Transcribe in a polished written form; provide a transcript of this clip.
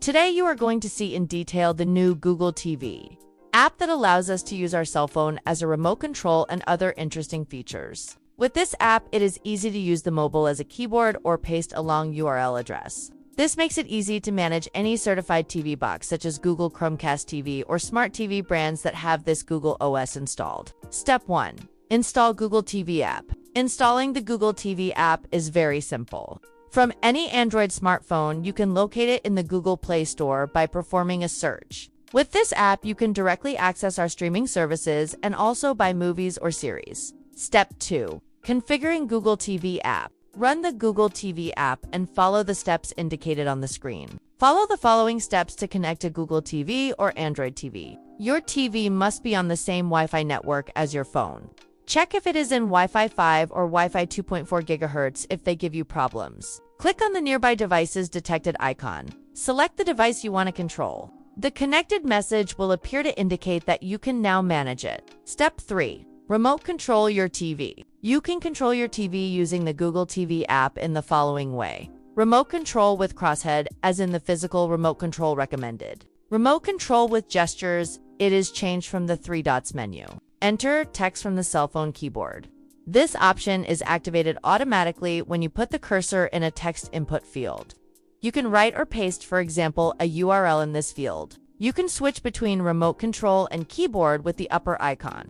Today you are going to see in detail the new Google TV app that allows us to use our cell phone as a remote control and other interesting features. With this app, it is easy to use the mobile as a keyboard or paste a long URL address. This makes it easy to manage any certified TV box such as Google Chromecast TV or smart TV brands that have this Google OS installed. Step 1. Install Google TV app. Installing the Google TV app is very simple. From any Android smartphone, you can locate it in the Google Play Store by performing a search. With this app, you can directly access our streaming services and also buy movies or series. Step 2. Configuring Google TV app. Run the Google TV app and follow the steps indicated on the screen. Follow the following steps to connect to Google TV or Android TV. Your TV must be on the same Wi-Fi network as your phone. Check if it is in Wi-Fi 5 or Wi-Fi 2.4 GHz if they give you problems. Click on the nearby devices detected icon. Select the device you want to control. The connected message will appear to indicate that you can now manage it. Step 3. Remote control your TV. You can control your TV using the Google TV app in the following way. Remote control with crosshead, as in the physical remote control recommended. Remote control with gestures, it is changed from the 3 dots menu. Enter text from the cell phone keyboard. This option is activated automatically when you put the cursor in a text input field. You can write or paste, for example, a URL in this field. You can switch between remote control and keyboard with the upper icon.